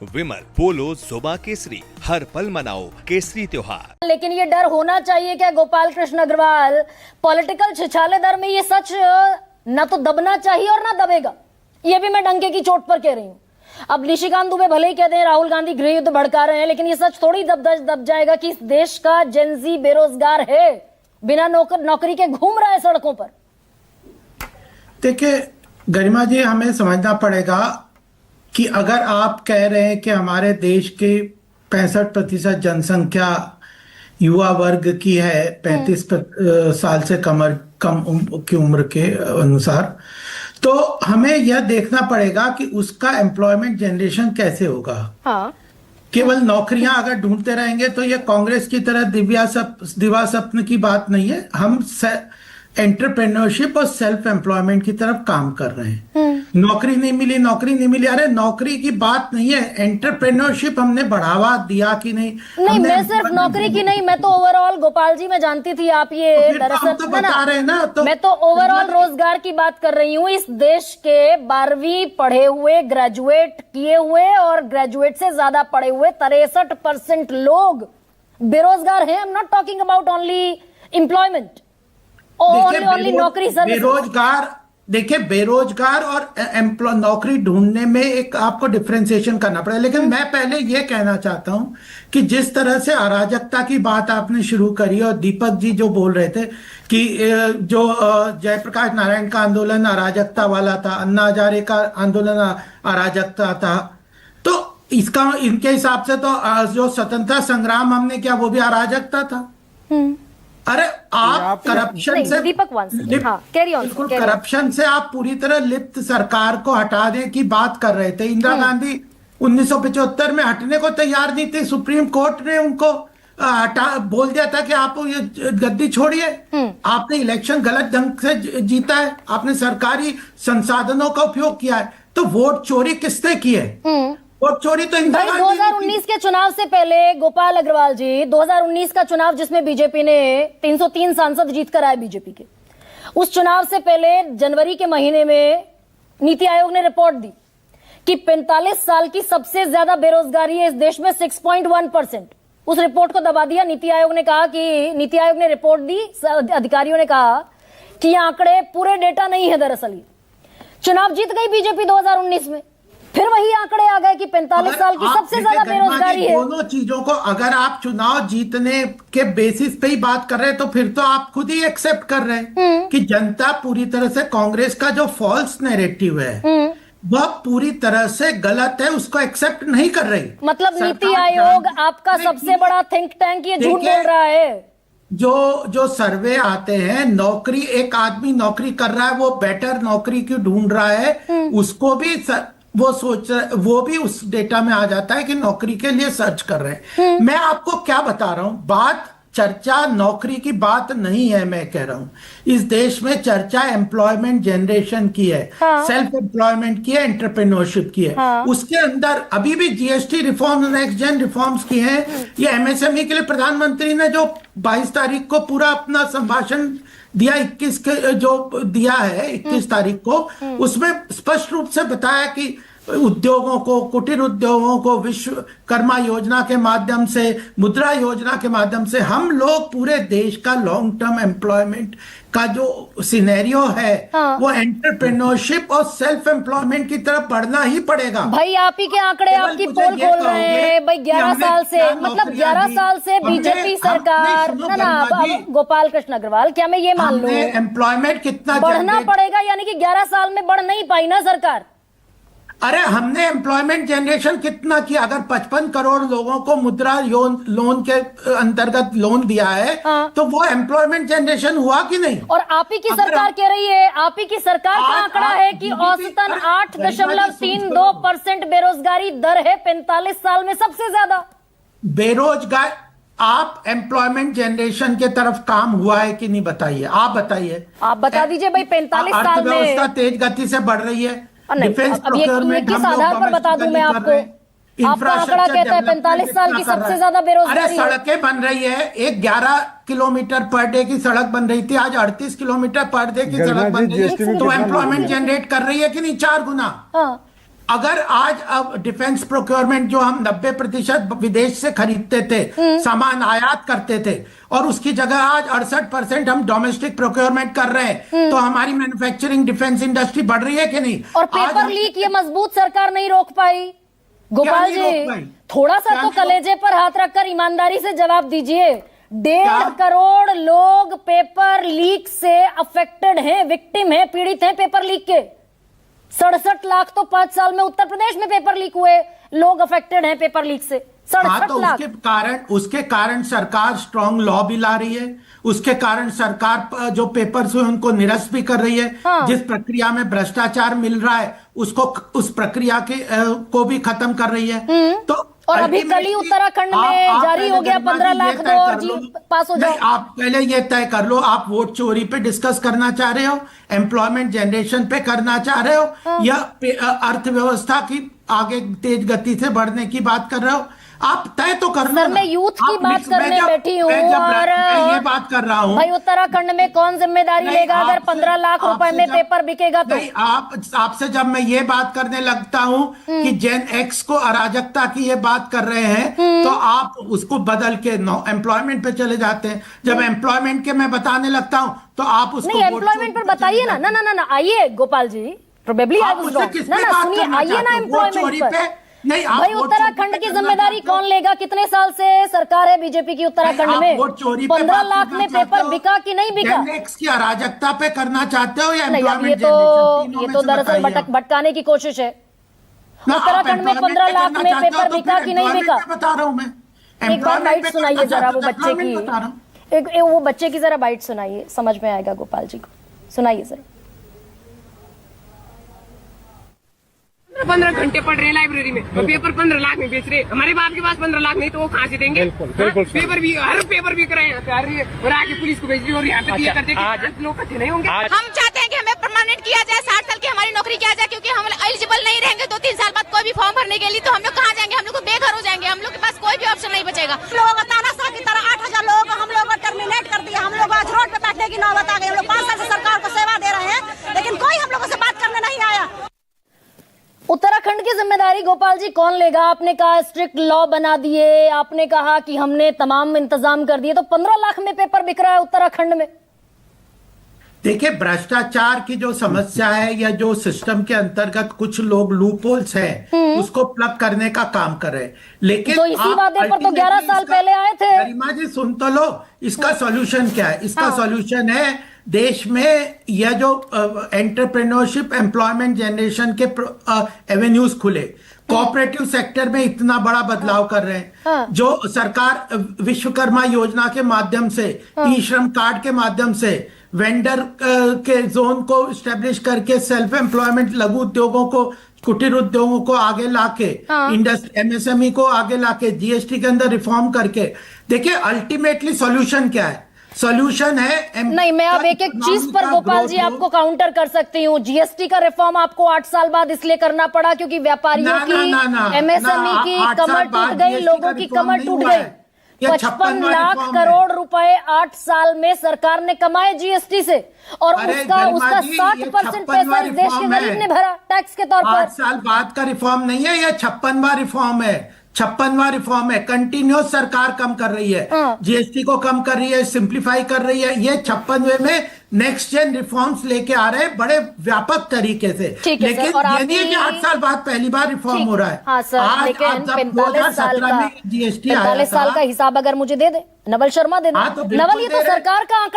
विमल, पोलो, जोबा केसरी, हर पल मनाओ केसरी त्योहार। लेकिन ये डर होना चाहिए क्या गोपाल कृष्ण अग्रवाल? पॉलिटिकल छिछाले दर में ये सच ना तो दबना चाहिए और ना दबेगा। ये भी मैं डंके की चोट पर कह रही हूँ। अब निशिकांत दुबे भले ही कहते हैं राहुल गांधी गृह युद्ध भड़का रहे हैं, लेकिन ये सच थोड़ी दब जाएगा कि इस देश का जेनजी बेरोजगार है, बिना नौकरी के घूम रहा है सड़कों पर। देखिए गरिमा जी, हमें समझना पड़ेगा कि अगर आप कह रहे हैं कि हमारे देश के 65% जनसंख्या युवा वर्ग की है, 35 साल से कम की उम्र के अनुसार, तो हमें यह देखना पड़ेगा कि उसका एम्प्लॉयमेंट जनरेशन कैसे होगा। हाँ। केवल नौकरियां अगर ढूंढते रहेंगे तो ये कांग्रेस की तरह दिवा स्वप्न की बात नहीं है। हम एंटरप्रेन्योरशिप और सेल्फ एम्प्लॉयमेंट की तरफ काम कर रहे हैं। नौकरी नहीं मिली, अरे नौकरी की बात नहीं है, एंटरप्रेन्योरशिप हमने बढ़ावा दिया कि नहीं? मैं सिर्फ नौकरी की नहीं, मैं तो ओवरऑल गोपाल जी, मैं जानती थी आप ये दरअसल तो बता रहे हैं ना, तो मैं तो ओवरऑल रोजगार की बात कर रही हूँ। इस देश के 12वीं पढ़े हुए, ग्रेजुएट किए हुए और ग्रेजुएट से ज्यादा पढ़े हुए 63% लोग बेरोजगार हैं। I am not talking about only employment, only नौकरी सर्विस। बेरोजगार और नौकरी ढूंढने में एक आपको डिफरेंशिएशन करना पड़ेगा। लेकिन मैं पहले ये कहना चाहता हूं कि जिस तरह से अराजकता की बात आपने शुरू करी और दीपक जी जो बोल रहे थे कि जो जयप्रकाश नारायण का आंदोलन अराजकता वाला था, अन्ना हजारे का आंदोलन अराजकता था, तो इसका इनके हिसाब से तो जो स्वतंत्रता संग्राम हमने किया वो भी अराजकता था। अरे आप करप्शन से बिल्कुल करप्शन से आप पूरी तरह लिप्त सरकार को हटाने की बात कर रहे थे। इंदिरा गांधी 1975 में हटने को तैयार नहीं थे, सुप्रीम कोर्ट ने उनको बोल दिया था कि आप ये गद्दी छोड़िए। आपने इलेक्शन गलत ढंग से जीता है, आपने सरकारी संसाधनों का उपयोग किया है, तो वोट चोरी किसने की है? वोट चोरी तो 2019 के चुनाव से पहले गोपाल अग्रवाल जी, 2019 का चुनाव जिसमें बीजेपी ने 303 सांसद जीत कर आए बीजेपी के, उस चुनाव से पहले जनवरी के महीने में नीति आयोग ने रिपोर्ट दी कि 45 साल की सबसे ज्यादा बेरोजगारी है इस देश में, 6.1%। उस रिपोर्ट को दबा दिया। नीति आयोग ने रिपोर्ट दी, अधिकारियों ने कहा कि ये आंकड़े पूरे डेटा नहीं है। दरअसल ये चुनाव जीत गई बीजेपी 2019 में, फिर वही आंकड़े आ गए कि 45 साल की सबसे ज्यादा बेरोजगारी है। दोनों चीजों को अगर आप चुनाव जीतने के बेसिस पे ही बात कर रहे हैं तो फिर तो आप खुद ही एक्सेप्ट कर रहे हैं कि जनता पूरी तरह से कांग्रेस का जो फॉल्स नैरेटिव है वह पूरी तरह से गलत है, उसको एक्सेप्ट नहीं कर रही। मतलब नीति आयोग आपका सबसे बड़ा थिंक टैंक ये झूठ बोल रहा है। जो सर्वे आते हैं, नौकरी, एक आदमी नौकरी कर रहा है, वो बेटर नौकरी क्यों ढूंढ रहा है, उसको भी वो भी उस डेटा में आ जाता है कि नौकरी के लिए सर्च कर रहे हैं। मैं आपको क्या बता रहा हूं, चर्चा नौकरी की बात नहीं है। मैं कह रहा हूं इस देश में चर्चा एम्प्लॉयमेंट जनरेशन की है, सेल्फ एम्प्लॉयमेंट की है, एंटरप्रेन्योरशिप की है। उसके अंदर अभी भी GST reform, next gen reforms की हैं। ये एमएसएमई के लिए प्रधानमंत्री ने जो 22 तारीख को पूरा अपना संभाषण दिया, 21 तारीख को, उसमें स्पष्ट रूप से बताया कि उद्योगों को, कुटीर उद्योगों को विश्वकर्मा योजना के माध्यम से, मुद्रा योजना के माध्यम से हम लोग पूरे देश का लॉन्ग टर्म एम्प्लॉयमेंट का जो सिनेरियो है वो एंटरप्रेन्योरशिप और सेल्फ एम्प्लॉयमेंट की तरफ बढ़ना ही पड़ेगा। भाई आप ही के आंकड़े आपकी पोल खोल रहे हैं। भाई 11 साल से, मतलब 11 साल से बीजेपी सरकार ना गोपाल कृष्ण अग्रवाल, क्या मैं ये मान लूं एम्प्लॉयमेंट कितना बढ़ना पड़ेगा? यानी कि 11 साल में बढ़ नहीं पाई ना सरकार। अरे हमने एम्प्लॉयमेंट जनरेशन कितना किया? अगर 55 करोड़ लोगों को मुद्रा लोन के अंतर्गत लोन दिया है तो वो एम्प्लॉयमेंट जनरेशन हुआ कि नहीं? और आप ही की सरकार कह रही है, आप ही की सरकार का आंकड़ा है कि औसतन 8.32% बेरोजगारी दर है 45 साल में सबसे ज्यादा बेरोजगार। आप एम्प्लॉयमेंट जनरेशन के तरफ काम हुआ है कि नहीं बताइए, आप बताइए। आप बता दीजिए भाई, 45 साल में अर्थव्यवस्था तेज गति से बढ़ रही है। डिफेंस अब ये किस आधार पर बता दूं मैं आपको? आपका आंकड़ा कहता है 45 साल की सबसे ज्यादा बेरोजगारी। अरे सड़कें बन रही है, एक 11 किलोमीटर पर डे की सड़क बन रही थी, आज 38 किलोमीटर पर डे की सड़क बन रही है, तो एम्प्लॉयमेंट जनरेट कर रही है कि नहीं? 4 गुना। अगर आज अब डिफेंस प्रोक्योरमेंट जो हम 90% विदेश से खरीदते थे, सामान आयात करते थे, और उसकी जगह आज 68% हम डोमेस्टिक प्रोक्योरमेंट कर रहे हैं, तो हमारी मैन्युफैक्चरिंग डिफेंस इंडस्ट्री बढ़ रही है कि नहीं? और पेपर लीक ये मजबूत सरकार नहीं रोक पाई। गोपाल जी, थोड़ा सा तो कलेजे पर हाथ रखकर ईमानदारी से जवाब दीजिए। 1.5 करोड़ लोग पेपर लीक से अफेक्टेड हैं, विक्टिम हैं, पीड़ित हैं पेपर लीक के। 67 लाख तो 5 साल में उत्तर प्रदेश में पेपर लीक हुए, लोग अफेक्टेड हैं पेपर लीक से। 67 लाख। उसके कारण सरकार स्ट्रांग लॉ भी ला रही है, उसके कारण सरकार जो पेपर्स हुए उनको निरस्त भी कर रही है। हाँ। जिस प्रक्रिया में भ्रष्टाचार मिल रहा है उसको, उस प्रक्रिया के को भी खत्म कर रही है। तो और अभी कल ही उत्तराखंड में जारी हो गया 15 लाख दो और जी पास हो जाए। आप पहले ये तय कर लो, आप वोट चोरी पे डिस्कस करना चाह रहे हो, एम्प्लॉयमेंट जनरेशन पे करना चाह रहे हो, या अर्थव्यवस्था की आगे तेज गति से बढ़ने की बात कर रहे हो? आप तय तो कर लो। सर, मैं यूथ की बात करने बैठी हूँ, और मैं ये बात कर रहा हूँ भाई उत्तराखंड में कौन जिम्मेदारी लेगा अगर 15 लाख रुपए में पेपर बिकेगा तो? नहीं, आपसे जब मैं ये बात करने लगता हूँ कि जेन एक्स को अराजकता की ये बात कर रहे हैं, तो आप उसको बदल के एम्प्लॉयमेंट पे चले जाते हैं। जब एम्प्लॉयमेंट के मैं बताने लगता हूँ तो आप उसको नहीं, एम्प्लॉयमेंट पर बताइए ना। ना ना ना, आइए Gopal ji, probably I was wrong. ना ना, सुनिए, आइए ना एम्प्लॉयमेंट पर। नहीं, भाई उत्तराखंड की जिम्मेदारी कौन लेगा? कितने साल से सरकार है बीजेपी की उत्तराखंड में? 15 लाख में पेपर बिका कि नहीं बिका? की अराजकता पे करना चाहते हो या एम्प्लॉयमेंट? ये तो दरअसल भटकाने की कोशिश है। उत्तराखंड में 15 लाख में पेपर बिका कि नहीं बिका? बता रहा हूँ मैं। एक बार बाइट सुनाइए जरा वो बच्चे की, वो बच्चे की जरा बाइट सुनाइए, समझ में आएगा गोपाल जी को। सुनाइए जरा। 15 घंटे पढ़ रहे हैं लाइब्रेरी में, और पेपर 15 लाख में बेच रहे। हमारे बाप के पास 15 लाख नहीं तो वो कहाँ से देंगे? बिल्कुल। पेपर भी, हर पेपर बिक रहे हैं, और आगे पुलिस को भेज दी, और यहाँ पे दिया करते हैं। लोग कच्चे नहीं होंगे। हम चाहते हैं कि हमें परमानेंट किया जाए, 60 साल की हमारी नौकरी किया जाए, क्योंकि हम एलिजिबल नहीं रहेंगे 2-3 साल बाद कोई भी फॉर्म भरने के लिए, तो हम लोग कहाँ जाएंगे? हम लोग को बेघर हो जाएंगे, हम लोग के पास कोई भी ऑप्शन नहीं बचेगा। लोगों का तानाशाह की तरह 8,000 लोगों को हम लोग को टर्मिनेट कर दिया। हम लोग आज रोड पे बैठने की नौबत आ गई। हम लोग 5 साल से सरकार को सेवा दे रहे हैं, लेकिन कोई हम लोगों से बात करने नहीं आया। उत्तराखंड की जिम्मेदारी गोपाल जी कौन लेगा? आपने कहा स्ट्रिक्ट लॉ बना दिए, आपने कहा कि हमने तमाम इंतजाम कर दिए, तो 15 लाख में पेपर बिक रहा है उत्तराखंड में। देखिए, भ्रष्टाचार की जो समस्या है, या जो सिस्टम के अंतर्गत कुछ लोग लूपहोल्स हैं, उसको प्लग करने का काम कर रहे हैं। लेकिन तो इसी वादे पर तो 11 साल पहले आए थे। गरिमा जी, सुन तो लो, इसका सॉल्यूशन क्या है? इसका सॉल्यूशन है देश में यह जो एंटरप्रेन्योरशिप, एम्प्लॉयमेंट जनरेशन के एवेन्यूज खुले। कोऑपरेटिव सेक्टर में इतना बड़ा बदलाव कर रहे हैं, जो सरकार विश्वकर्मा योजना के माध्यम से, ई श्रम कार्ड के माध्यम से, वेंडर के जोन को स्टेब्लिश करके सेल्फ एम्प्लॉयमेंट, लघु उद्योगों को, कुटीर उद्योगों को आगे लाके, इंडस्ट्री एमएसएमई को आगे लाके, जीएसटी के अंदर रिफॉर्म करके। देखिए, अल्टीमेटली सॉल्यूशन क्या है? सॉल्यूशन है नहीं, मैं अब एक एक चीज पर गोपाल जी आपको काउंटर कर सकती हूँ। जीएसटी का रिफॉर्म आपको 8 साल बाद इसलिए करना पड़ा क्योंकि व्यापारियों की, एमएसएमई की कमर टूट गई, लोगों की कमर टूट गई। 55 लाख करोड़ रुपए 8 साल में सरकार ने कमाए जीएसटी से, और उसका 60% पैसा इस देश के गरीब ने भरा टैक्स के तौर पर। 8 साल बाद का रिफॉर्म नहीं है, यह 56वां रिफॉर्म है। 56वां रिफॉर्म है। कंटिन्यूस सरकार कम कर रही है, जीएसटी को कम कर रही है, सिंप्लीफाई कर रही है। ये 56वें में नेक्स्ट जेन रिफॉर्म्स लेके आ रहे हैं बड़े व्यापक तरीके से। लेकिन ये नहीं है कि 8 साल बाद पहली बार रिफॉर्म हो रहा है। हाँ सर, लेकिन 45 साल का जीएसटी 45 साल का हिसाब अगर मुझे दे दे, नवल शर्मा दे दे। नवल, ये तो सरकार का आंकड़ा